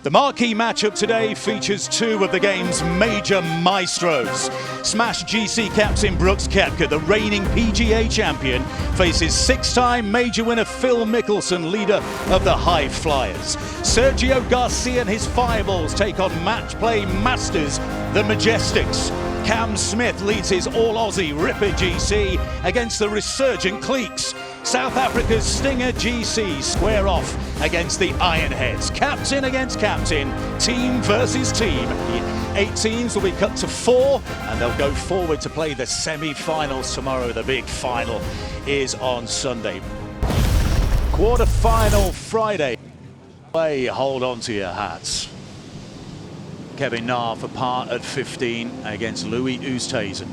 The marquee matchup today features two of the game's major maestros. Smash GC captain Brooks Koepka, the reigning PGA champion, faces six-time major winner Phil Mickelson, leader of the High Flyers. Sergio Garcia and his Fireballs take on match play masters, the Majestics. Cam Smith leads his all-Aussie Ripper GC against the resurgent Cliques. South Africa's Stinger GC square off against the Ironheads. Captain against captain, team versus team. The 8 teams will be cut to 4 and they'll go forward to play the semi-finals tomorrow. The big final is on Sunday. Quarterfinal Friday. Hold on to your hats. Kevin Na for par at 15 against Louis Oosthuizen.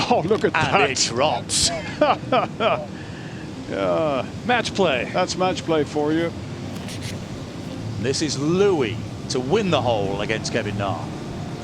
Oh, look at that. And it drops. Match play. That's match play for you. This is Louis to win the hole against Kevin Na.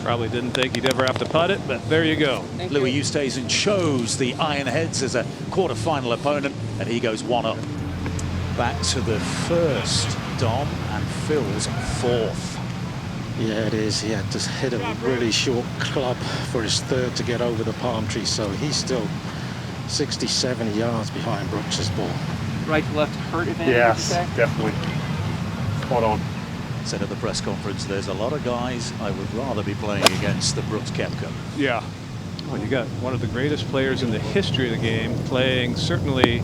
Probably didn't think he'd ever have to putt it, but there you go. Louis Oosthuizen chose the Ironheads as a quarterfinal opponent, and he goes 1 up. Back to the first, Dom, and Phil's 4th. Yeah, it is. He had to hit a really short club for his 3rd to get over the palm tree, so he's still 60, 70 yards behind Brooks's ball. Right to left hurt advantage, yes, definitely. Spot on. Said at the press conference, there's a lot of guys I would rather be playing against than Brooks Koepka. Yeah. Well, you got one of the greatest players in the history of the game playing, certainly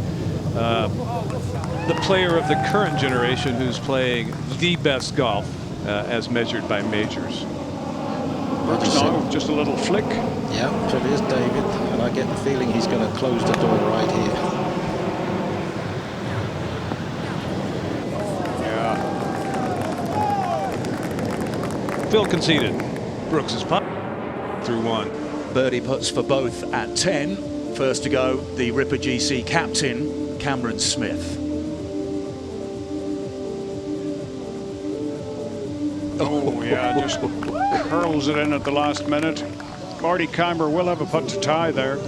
the player of the current generation who's playing the best golf as measured by majors. Just a little flick. Yeah, so it is David, and I get the feeling he's going to close the door right here. Yeah. Phil conceded. Brooks's putt through 1. Birdie putts for both at 10. First to go, the Ripper GC captain, Cameron Smith. Oh, yeah, just curls it in at the last minute. Marty Keimer will have a putt to tie there.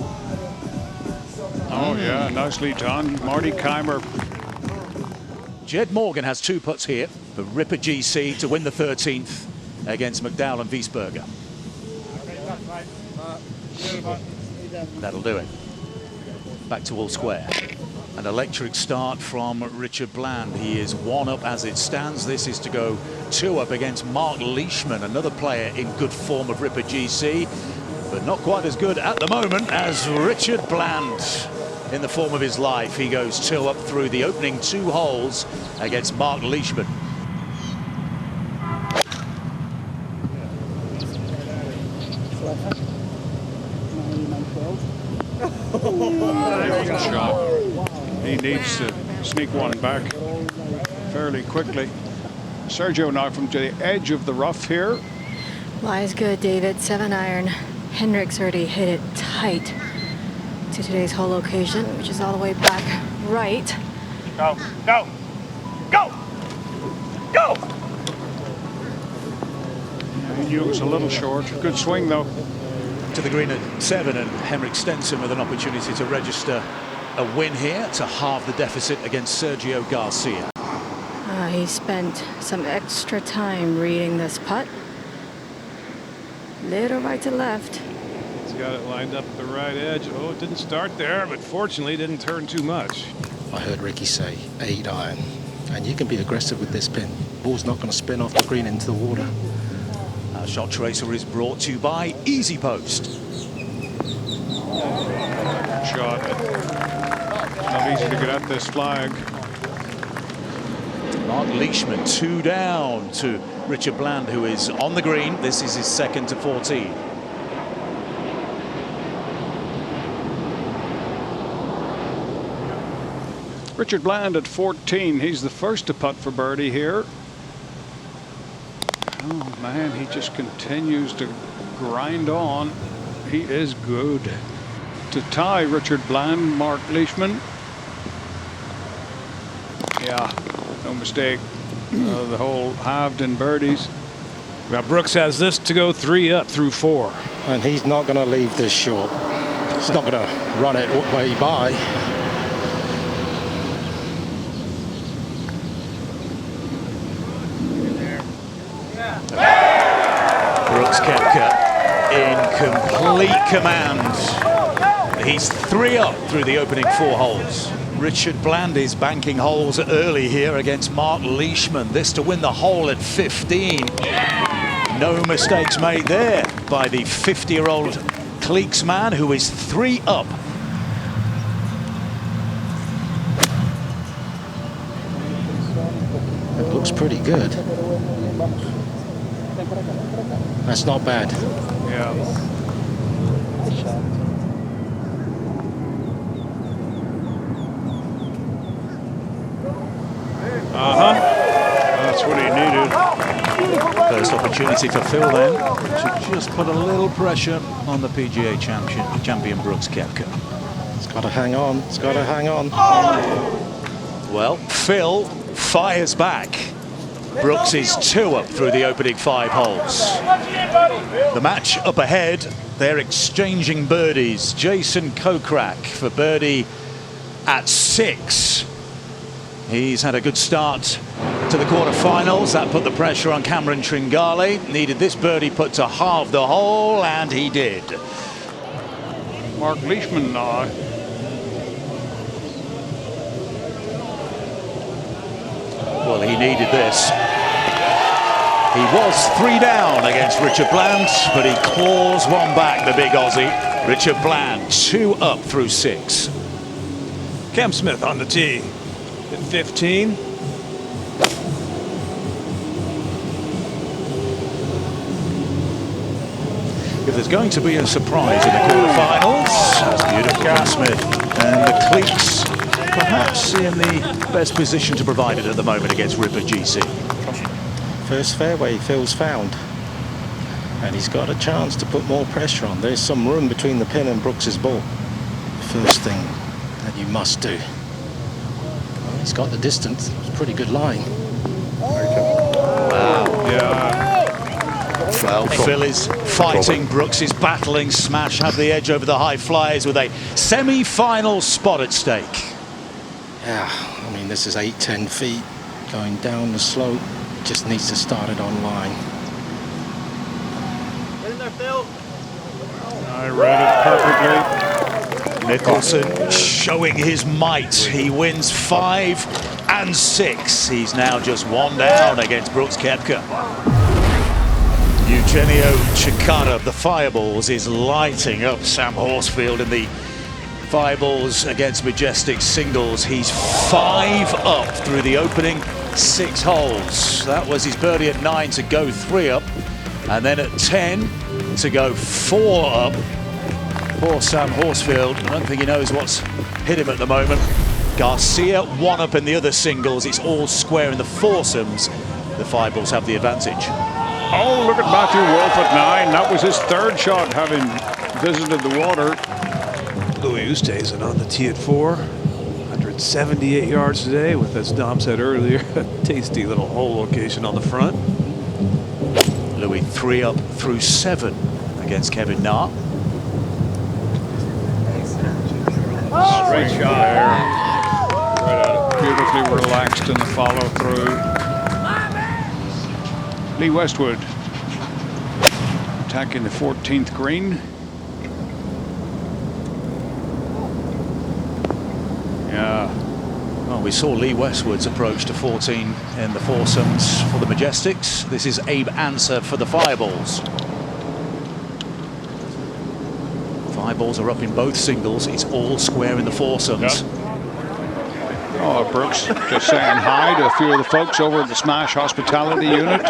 Oh, yeah, nicely done. Marty Keimer. Jed Morgan has 2 putts here for Ripper GC to win the 13th against McDowell and Wiesberger. That'll do it. Back to All Square. An electric start from Richard Bland. He is 1 up as it stands. This is to go 2 up against Mark Leishman, another player in good form of Ripper GC, but not quite as good at the moment as Richard Bland in the form of his life. He goes 2 up through the opening 2 holes against Mark Leishman. Shot. He needs to sneak one back fairly quickly. Sergio now from the edge of the rough here. Lies good, David. 7-iron. Hendricks already hit it tight to today's hole location, which is all the way back right. Go, go, go, go! He knew it was a little short. Good swing, though. To the green at 7, and Henrik Stenson with an opportunity to register a win here to halve the deficit against Sergio Garcia. He spent some extra time reading this putt. Little right to left. He's got it lined up at the right edge. Oh, it didn't start there, but fortunately didn't turn too much. I heard Ricky say 8-iron, and you can be aggressive with this pin. Ball's not going to spin off the green into the water. Our shot tracer is brought to you by Easy Post. Shot. Not easy to get at this flag. Mark Leishman 2 down to Richard Bland, who is on the green. This is his 2nd to 14. Richard Bland at 14. He's the first to putt for birdie here. Oh, man, he just continues to grind on. He is good. To tie Richard Bland, Mark Leishman. Yeah, no mistake. The hole halved in birdies. Now Brooks has this to go 3 up through 4. And he's not going to leave this short. He's not going to run it way by. Brooks Koepka in complete command. He's 3 up through the opening 4 holes. Richard Bland is banking holes early here against Mark Leishman. This to win the hole at 15. No mistakes made there by the 50-year-old Cleeks man, who is 3 up. It looks pretty good. That's not bad. Yeah. That's what he needed. First opportunity for Phil then to just put a little pressure on the PGA champion Brooks Koepka. It's got to hang on. It's got to hang on. Well, Phil fires back. Brooks is 2 up through the opening 5 holes. The match up ahead, they're exchanging birdies. Jason Kokrak for birdie at 6. He's had a good start to the quarterfinals. That put the pressure on Cameron Tringale. Needed this birdie put to halve the hole, and he did. Mark Leishman now. Well, he needed this. He was 3 down against Richard Bland, but he claws one back, the big Aussie. Richard Bland 2 up through 6. Cam Smith on the tee at 15. If there's going to be a surprise in the quarterfinals, that's beautiful, Cam Smith. And the Cleeks perhaps in the best position to provide it at the moment against Ripper GC. First fairway Phil's found. And he's got a chance to put more pressure on. There's some room between the pin and Brooks's ball. First thing that you must do. Well, he's got the distance. It's a pretty good line. Wow. Yeah. Well, Phil is fighting. Brooks is battling. Smash have the edge over the high flyers with a semi-final spot at stake. Yeah, I mean, this is 8-10 feet going down the slope. Just needs to start it on line. I read it perfectly. Nicholson showing his might. He wins 5 and 6. He's now just 1 down against Brooks Koepka. Eugenio Chikara of the Fireballs is lighting up Sam Horsfield in the Fireballs against Majestic singles. He's 5 up through the opening 6 holes. That was his birdie at 9 to go 3 up, and then at 10 to go 4 up. Poor Sam Horsfield, I don't think he knows what's hit him at the moment. Garcia 1 up in the other singles. It's all square in the foursomes. The Fireballs have the advantage. Oh, look at Matthew Wolf at 9. That was his 3rd shot, having visited the water. Louis Oosthuizen on the tee at 4. 178 yards today with, as Dom said earlier, a tasty little hole location on the front. Louis 3 up through 7 against Kevin Na. Great shot there. Right at it. Beautifully relaxed in the follow through. Lee Westwood attacking the 14th green. Yeah. Well, we saw Lee Westwood's approach to 14 in the foursomes for the Majestics. This is Abe Anser for the Fireballs. Fireballs are up in both singles. It's all square in the foursomes. Yeah. Oh, Brooks just saying hi to a few of the folks over at the Smash Hospitality Unit.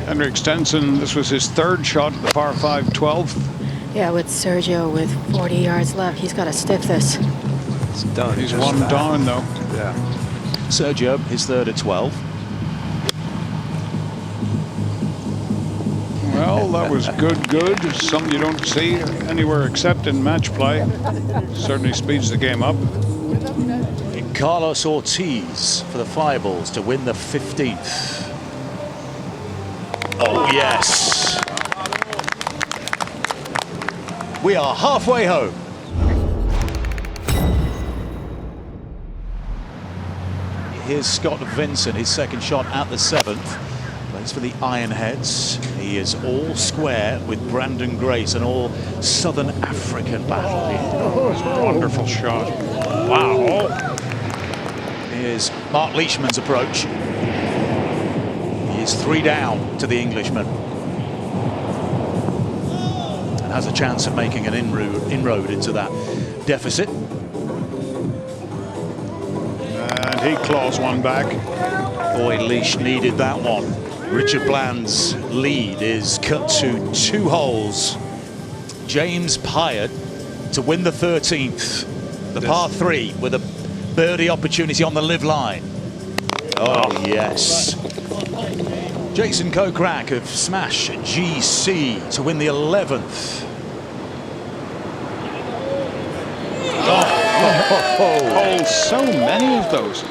Henrik Stenson, this was his 3rd shot at the par 5 12th. Yeah, with Sergio with 40 yards left, he's got to stiff this. It's done. He's 1 down though. Yeah. Sergio, his 3rd at 12. Well, that was good. Something you don't see anywhere except in match play. Certainly speeds the game up. Carlos Ortiz for the Fireballs to win the 15th. Oh, yes. We are halfway home. Here's Scott Vincent, his 2nd shot at the 7th. But As for the Ironheads, he is all square with Brandon Grace, an all Southern African battle here. Oh, it's a wonderful shot. Wow. Here's Mark Leishman's approach. He is 3 down to the Englishman. And has a chance of making an inroad into that deficit. And he claws one back. Boy, Leish needed that one. Richard Bland's lead is cut to 2 holes. James Pyatt to win the 13th. The par 3 with a birdie opportunity on the live line. Oh, yes. Jason Kokrak of Smash GC to win the 11th. Oh, so many of those.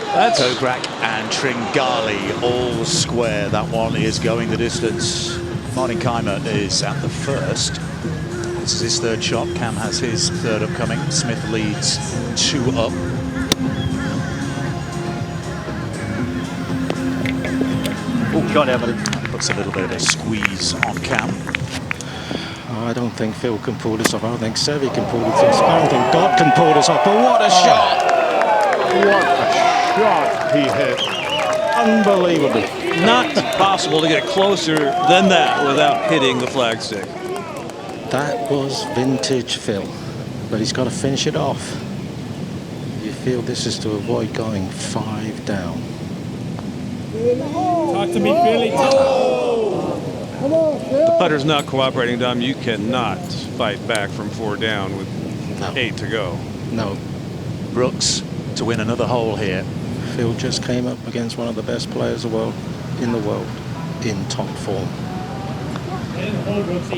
That's Kokrak and Tringali all square. That one is going the distance. Martin Keimer is at the first. This is his 3rd shot. Cam has his 3rd upcoming. Smith leads 2 up. Oh, God, Evan. Puts a little bit of a squeeze on Cam. Oh, I don't think Phil can pull this off. I don't think Seve can pull this off. I don't think God can pull this off. But what a shot! What a shot he hit. Unbelievable. Not possible to get closer than that without hitting the flagstick. That was vintage Phil. But he's got to finish it off. You feel this is to avoid going 5 down. Talk to me, Philly. The putter's not cooperating, Dom. You cannot fight back from 4 down with 8 to go. No. Brooks to win another hole here. Phil just came up against one of the best players in the world in top form.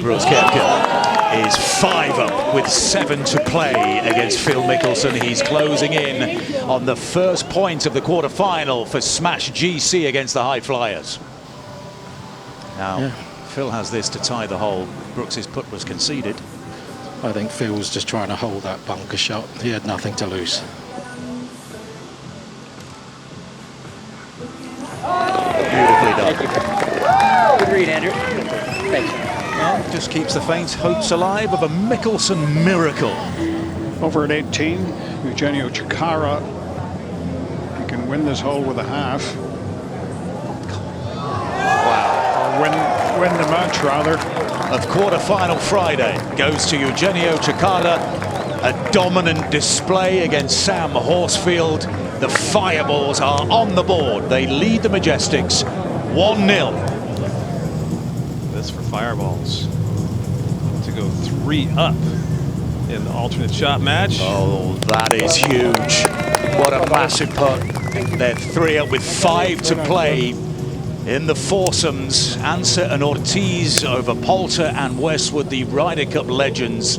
Brooks Koepka is 5 up with 7 to play against Phil Mickelson. He's closing in on the first point of the quarterfinal for Smash GC against the High Flyers. Now, Phil has this to tie the hole. Brooks's putt was conceded. I think Phil was just trying to hold that bunker shot. He had nothing to lose. Beautifully done. Good read, Andrew. Thanks. Well, just keeps the faint hopes alive of a Mickelson miracle. Over at 18, Eugenio Chikara. He can win this hole with a half. Wow. Or win the match, rather. Of quarterfinal Friday goes to Eugenio Chikara. A dominant display against Sam Horsfield. The Fireballs are on the board. They lead the Majestics 1-0. This for Fireballs to go 3 up in the alternate shot match. Oh, that is huge. What a massive putt. They're 3 up with 5 to play in the foursomes. Ansett and Ortiz over Poulter and Westwood, the Ryder Cup legends.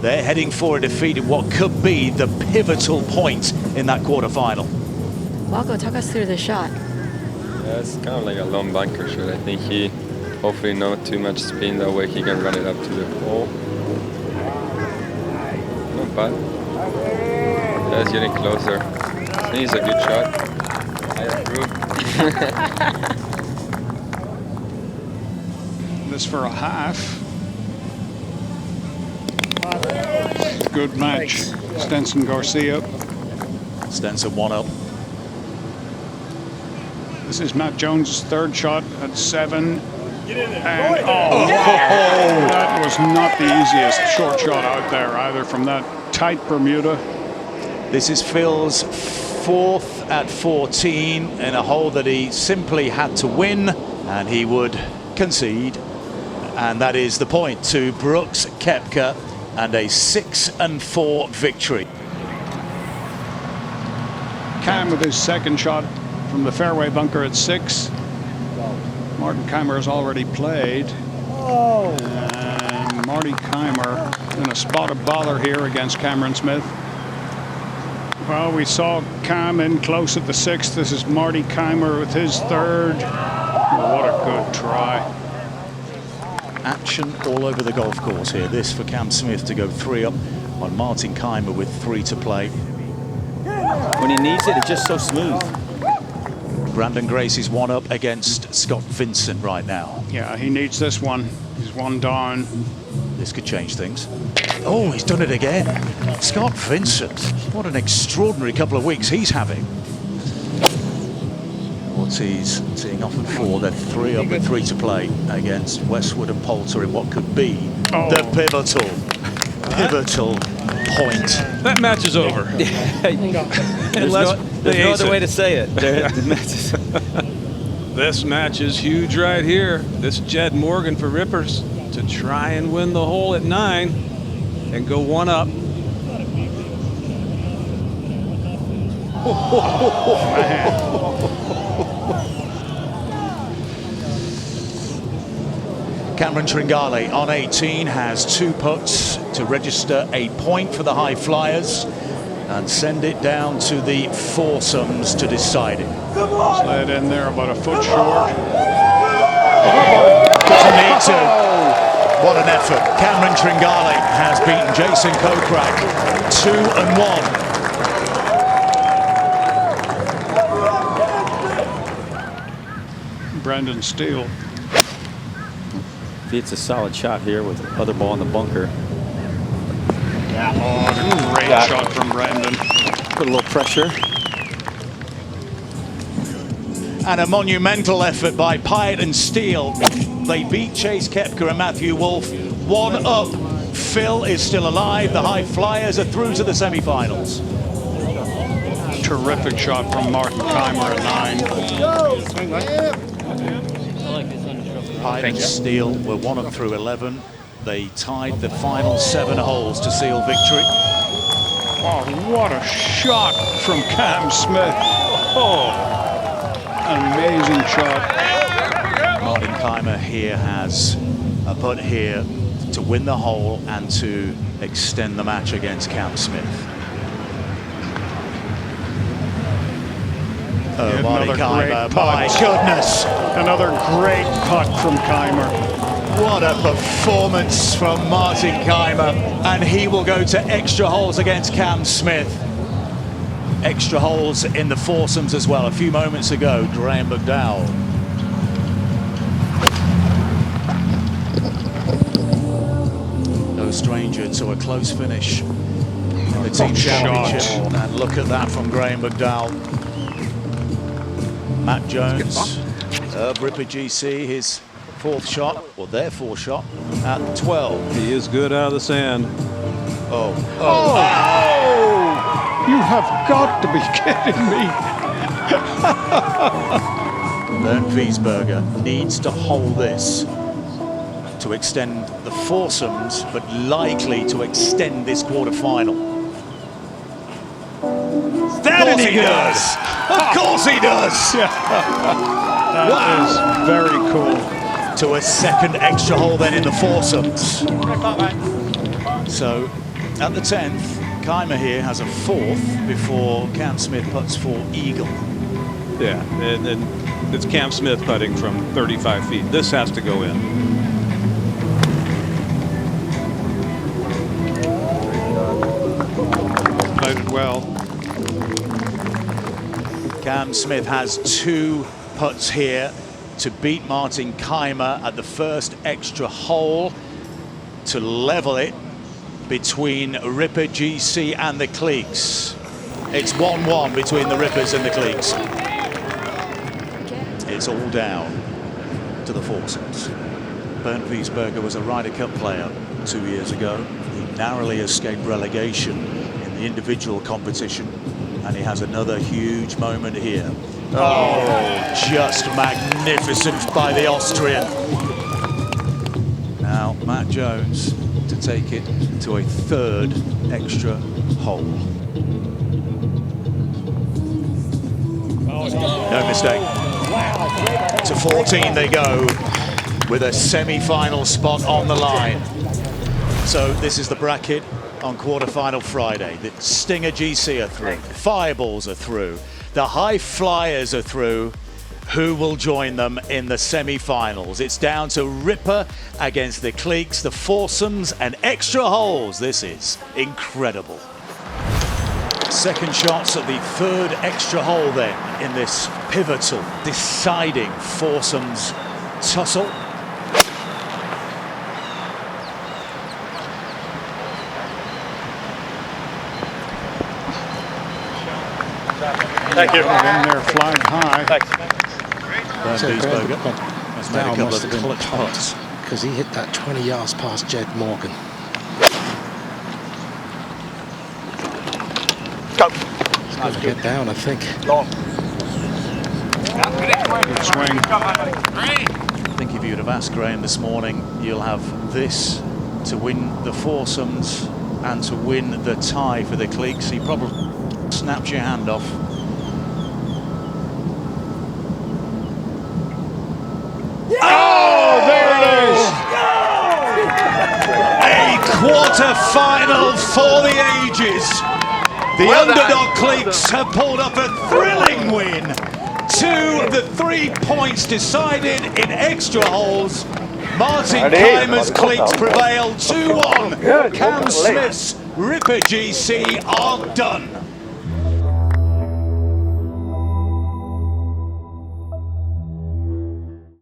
They're heading for a defeat in what could be the pivotal point in that quarterfinal. Walko, talk us through the shot. Yeah, it's kind of like a long bunker shot. I think he hopefully not too much spin, that way he can run it up to the hole. Not bad. Yeah, it's getting closer. I think it's a good shot. I approve. This for a half. Good match. Stenson Garcia. Stenson 1 up. This is Matt Jones' 3rd shot at 7. And that was not the easiest short shot out there either from that tight Bermuda. This is Phil's 4th at 14 in a hole that he simply had to win, and he would concede. And that is the point to Brooks Koepka and a 6-4 victory. Cam with his 2nd shot from the fairway bunker at 6. Martin Keimer has already played. And Marty Keimer in a spot of bother here against Cameron Smith. Well, we saw Cam in close at the 6th. This is Marty Keimer with his 3rd. What a good try. Action all over the golf course here. This for Cam Smith to go 3 up on Martin Keimer with 3 to play. When he needs it, it's just so smooth. Brandon Grace is one up against Scott Vincent right now. Yeah, he needs this one. He's one down. This could change things. Oh, he's done it again. Scott Vincent, what an extraordinary couple of weeks he's having. Ortiz teeing off at 4, they're 3 up with 3 to play against Westwood and Poulter in what could be the pivotal point. That match is over. There's no other way to say it. This match is huge right here. This Jed Morgan for Rippers to try and win the hole at 9 and go 1 up. Cameron Tringale on 18 has 2 putts to register a point for the high flyers and send it down to the foursomes to decide it. Slid in there about a foot short. Doesn't need to. What an effort. Cameron Tringale has beaten Jason Kokrak 2-1. Brendan Steele. It's a solid shot here with the other ball in the bunker. Oh, great shot from Brendan. Put a little pressure. And a monumental effort by Pyatt and Steele. They beat Chase Koepka and Matthew Wolff 1 up. Phil is still alive. The high flyers are through to the semi-finals. Terrific shot from Martin Keimer at 9. Pyatt and Steele were 1 up through 11. They tied the final 7 holes to seal victory. Oh, what a shot from Cam Smith. Oh, an amazing shot. Martin Keimer here has a putt here to win the hole and to extend the match against Cam Smith. Oh, Martin Keimer, my goodness. Another great putt from Keimer. What a performance from Martin Keimer. And he will go to extra holes against Cam Smith. Extra holes in the foursomes as well. A few moments ago, Graham McDowell. No stranger to a close finish in the team championship. And look at that from Graham McDowell. Matt Jones of Ripper GC, his 4th shot, or their 4th shot, at 12. He is good out of the sand. Oh. You have got to be kidding me. Bernd Wiesberger needs to hold this to extend the foursomes, but likely to extend this quarterfinal. Of course he does! Of course he does! That is very cool. To a second extra hole then in the foursomes. So at the 10th, Keimer here has a 4th before Cam Smith putts for eagle. Yeah, and it's Cam Smith putting from 35 feet. This has to go in. Played it well. Cam Smith has 2 putts here to beat Martin Keimer at the first extra hole to level it between Ripper GC and the Cleeks. It's 1-1 between the Rippers and the Cleeks. It's all down to the foursomes. Bernd Wiesberger was a Ryder Cup player 2 years ago. He narrowly escaped relegation in the individual competition, and he has another huge moment here. Oh, just magnificent by the Austrian. Now Matt Jones to take it to a 3rd extra hole. No mistake. To 14 they go with a semi-final spot on the line. So this is the bracket on quarterfinal Friday. The Stinger GC are through. Fireballs are through. The high flyers are through. Who will join them in the semi-finals? It's down to Ripper against the Cleeks, the foursomes and extra holes. This is incredible. Second shots at the third extra hole then in this pivotal, deciding foursomes tussle. Thank you. In there, flying high. Bernd Duesberger has made a couple of clutch putts because he hit that 20 yards past Jed Morgan. Go. He's got to get down, I think. Long. Good swing. I think if you'd have asked Graham this morning, you'll have this to win the foursomes and to win the tie for the cliques, he probably snapped your hand off. Oh, there it is! A quarter-final for the ages. The underdog cliques have pulled up a thrilling win. 2 of the 3 points decided in extra holes. Martin Keimer's cliques prevailed 2-1. Cam Smith's Ripper GC are done.